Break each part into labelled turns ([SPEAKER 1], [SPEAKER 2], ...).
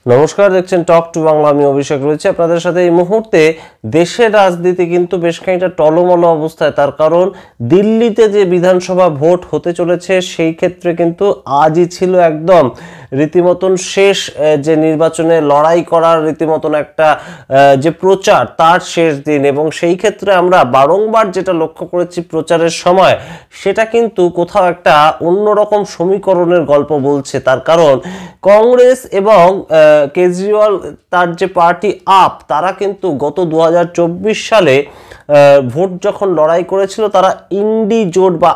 [SPEAKER 1] নমস্কার, দেখছেন talk to Bangla. আমি অভিষেক রয়েছে আপনাদের সাথে। এই মুহূর্তে দেশের রাজনীতি কিন্তু বেশ খানিকটা টলমলো অবস্থায়, তার কারণ দিল্লিতে যে বিধানসভা ভোট হতে চলেছে সেই ক্ষেত্রে কিন্তু আজই ছিল একদম রীতিমতন শেষ, যে নির্বাচনে লড়াই করার রীতিমতন একটা যে প্রচার তার শেষ দিন, এবং সেই ক্ষেত্রে আমরা বারংবার যেটা লক্ষ্য করেছি প্রচারের সময়, সেটা কিন্তু কোথাও একটা অন্যরকম সমীকরণের গল্প বলছে। তার কারণ কংগ্রেস এবং কেজরিওয়াল তার যে পার্টি আপ, তারা কিন্তু গত 2024 সালে ভোট যখন লড়াই করেছিল, তারা ইন্ডি জোট বা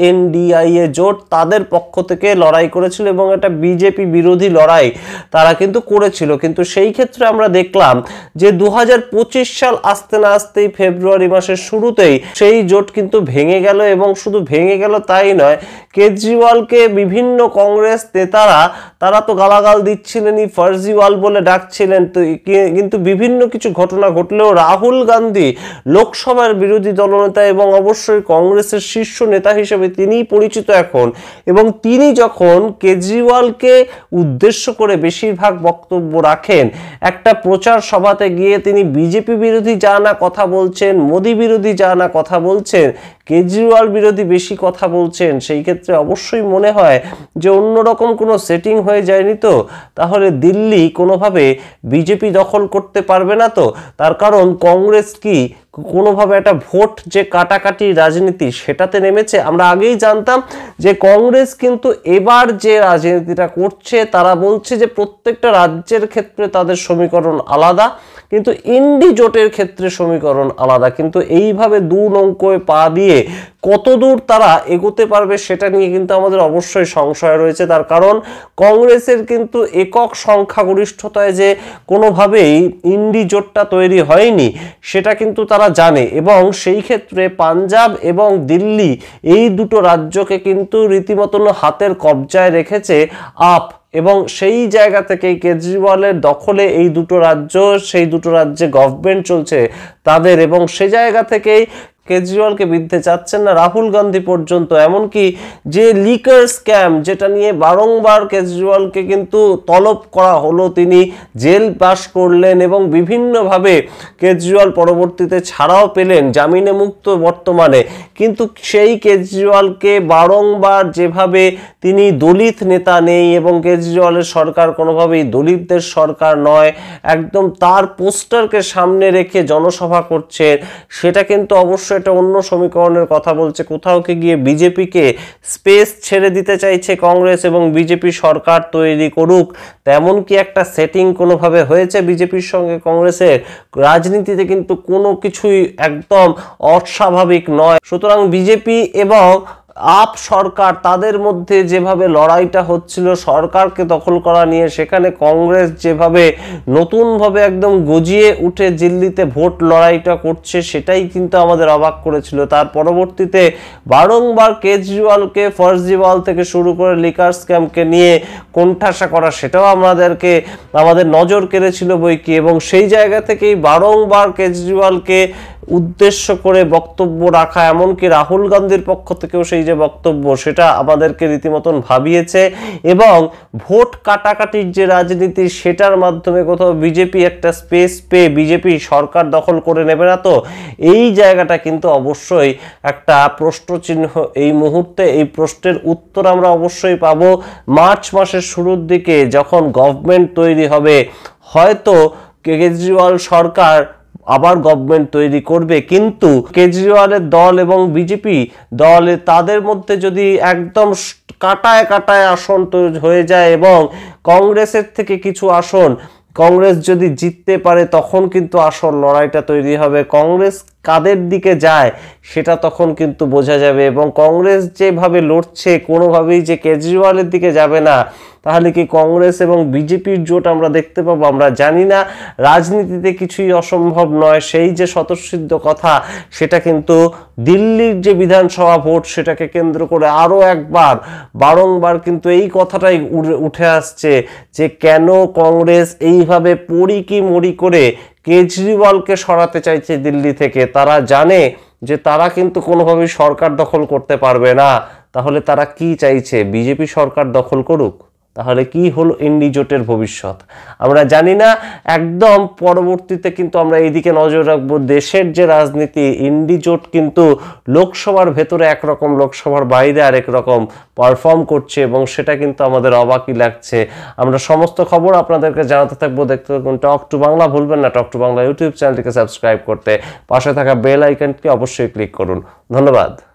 [SPEAKER 1] INDIA জোট তাদের পক্ষ থেকে লড়াই করেছিল এবং এটা বিজেপি বিরোধী লড়াই তারা কিন্তু করেছিল। কিন্তু সেই ক্ষেত্রে আমরা দেখলাম যে 2025 সাল আসতে না আসতেই ফেব্রুয়ারি মাসের শুরুতেই সেই জোট কিন্তু ভেঙে গেল, এবং শুধু ভেঙে গেল তাই নয়, কেজরিওয়ালকে বিভিন্ন কংগ্রেস নেতারা তারা তো গালাগাল দিচ্ছিলেনই, ফার্জিওয়াল বলে ডাকছিলেন। তো কিন্তু বিভিন্ন কিছু ঘটনা ঘটলেও রাহুল গান্ধী লোকসভার বিরোধী দলনেতা এবং অবশ্যই কংগ্রেসের শীর্ষ নেতা হিসেবে তিনিই পরিচিত এখন, এবং তিনি যখন কেজরিওয়ালকে উদ্দেশ্য করে বেশিরভাগ বক্তব্য রাখেন, একটা প্রচার সভাতে গিয়ে তিনি বিজেপি বিরোধী যা না কথা বলছেন, মোদি বিরোধী যা না কথা বলছেন, কেজরিওয়াল বিরোধী বেশি কথা বলছেন, সেই ক্ষেত্রে অবশ্যই মনে হয় যে অন্যরকম কোনো সেটিং হয়ে যায়নি তো, তাহলে দিল্লি কোনোভাবে বিজেপি দখল করতে পারবে না তো। তার কারণ কংগ্রেস কি কোনোভাবে একটা ভোট যে কাটাকাটি রাজনীতি সেটাতে নেমেছে? আমরা আগেই জানতাম যে কংগ্রেস কিন্তু এবার যে রাজনীতিটা করছে, তারা বলছে যে প্রত্যেকটা রাজ্যের ক্ষেত্রে তাদের সমীকরণ আলাদা, কিন্তু ইন্ডি জোটের ক্ষেত্রে সমীকরণ আলাদা। কিন্তু এইভাবে দু নৌকোয় পা দিয়ে কতদূর তারা এগোতে পারবে সেটা নিয়ে কিন্তু আমাদের অবশ্যই সংশয় রয়েছে। তার কারণ কংগ্রেসের কিন্তু একক সংখ্যাগরিষ্ঠতায় যে কোনোভাবেই ইন্ডি জোটটা তৈরি হয়নি সেটা কিন্তু তারা জানে, এবং সেই ক্ষেত্রে পাঞ্জাব এবং দিল্লি এই দুটো রাজ্যকে কিন্তু রীতিমতন হাতের কবজায় রেখেছে আপ, এবং সেই জায়গা থেকে কেজরিওয়ালের দখলে এই দুটো রাজ্য, সেই দুটো রাজ্যে গভর্নমেন্ট চলছে তাদের, এবং সে জায়গা থেকেই কেজরিওয়ালকে বিধতে চাচ্ছেন না রাহুল গান্ধী পর্যন্ত। এমনকি যে লিকার স্ক্যাম যেটা নিয়ে বারংবার কেজরিওয়ালকে কিন্তু তলব করা হলো, তিনি জেল পাস করলেন এবং বিভিন্নভাবে কেজরিওয়াল পরবর্তীতে ছাড়াও পেলেন, জামিনে মুক্ত বর্তমানে, কিন্তু সেই কেজরিওয়ালকে বারংবার যেভাবে তিনি দলিত নেতা নেই এবং কেজরিওয়ালের সরকার কোনোভাবেই দলিতদের সরকার নয়, একদম তার পোস্টারকে সামনে রেখে জনসভা করছে, সেটা কিন্তু অবশ্যই এটা অন্য সমীকরণের কথা বলছে। কোথাও গিয়ে বিজেপিকে স্পেস ছেড়ে দিতে চাইছে কংগ্রেস এবং বিজেপি সরকার তৈরি করুক, তেমন কি একটা সেটিং কোনোভাবে হয়েছে বিজেপির সঙ্গে কংগ্রেসের? রাজনীতিতে কিন্তু কোনো কিছুই একদম অস্বাভাবিক নয়। সুতরাং বিজেপি এবং আপ সরকার তাদের মধ্যে যেভাবে লড়াইটা হচ্ছিল সরকারকে দখল করা নিয়ে, সেখানে কংগ্রেস যেভাবে নতুনভাবে একদম গজিয়ে উঠে দিল্লিতে ভোট লড়াইটা করছে, সেটাই কিন্তু আমাদের অবাক করেছিল। তার পরবর্তীতে বারংবার কেজরিওয়ালকে ফার্জিওয়াল থেকে শুরু করে লিকার স্ক্যামকে নিয়ে কোণঠাসা করা, সেটাও আমাদের নজর কেড়েছিল বইকি, এবং সেই জায়গা থেকেই বারংবার কেজরিওয়ালকে উদ্দেশ্য করে বক্তব্য রাখা, এমনকি রাহুল গান্ধীর পক্ষ থেকেও সেই যে বক্তব্য, সেটা আমাদেরকে রীতিমতন ভাবিয়েছে। এবং ভোট কাটাকাটির যে রাজনীতি, সেটার মাধ্যমে কোথাও বিজেপি একটা স্পেস পেয়ে বিজেপি সরকার দখল করে নেবে না তো, এই জায়গাটা কিন্তু অবশ্যই একটা প্রশ্নচিহ্ন এই মুহূর্তে। এই প্রশ্নের উত্তর আমরা অবশ্যই পাবো মার্চ মাসের শুরুর দিকে, যখন গভর্নমেন্ট তৈরি হবে। হয়তো কেজরিওয়াল সরকার আবার গভর্নমেন্ট তৈরি করবে, কিন্তু কেজরিওয়ালের দল এবং বিজেপি দল তাদের মধ্যে যদি একদম কাটায় কাটায় আসন তৈরি হয়ে যায় এবং কংগ্রেসের থেকে কিছু আসন কংগ্রেস যদি জিততে পারে, তখন কিন্তু আসল লড়াইটা তৈরি হবে। কংগ্রেস কাদের দিকে যায় সেটা তখন কিন্তু বোঝা যাবে, এবং কংগ্রেস যেভাবে লড়ছে কোনোভাবেই যে কেজরিওয়ালের দিকে যাবে না, তাহলে কি কংগ্রেস এবং বিজেপির জোট আমরা দেখতে পাবো? আমরা জানি না। রাজনীতিতে কিছুই অসম্ভব নয়, সেই যে স্বতঃসিদ্ধ কথা, সেটা কিন্তু দিল্লির যে বিধানসভা ভোট সেটাকে কেন্দ্র করে আরও একবার বারংবার কিন্তু এই কথাটাই উঠে আসছে যে কেন কংগ্রেস এইভাবে পড়ি কি মরি করে কেজরিওয়ালকে সরাতে চাইছে দিল্লি থেকে। তারা জানে যে তারা কিন্তু কোনোভাবেই সরকার দখল করতে পারবে না। তাহলে তারা কি চাইছে? বিজেপি সরকার দখল করুক? তাহলে কি হলো ইন্ডি জোটের ভবিষ্যৎ আমরা জানি না। একদম পরবর্তীতে কিন্তু আমরা এইদিকে নজর রাখবো, দেশের যে রাজনীতি, ইন্ডি জোট কিন্তু লোকসভার ভেতরে একরকম, লোকসভার বাইরে আরেক রকম পারফর্ম করছে এবং সেটা কিন্তু আমাদের অবাকই লাগছে। আমরা সমস্ত খবর আপনাদেরকে জানাতে থাকবো। দেখতে থাকুন টক টু বাংলা। ভুলবেন না টক টু বাংলা ইউটিউব চ্যানেলটিকে সাবস্ক্রাইব করতে, পাশে থাকা বেল আইকনটি অবশ্যই ক্লিক করুন। ধন্যবাদ।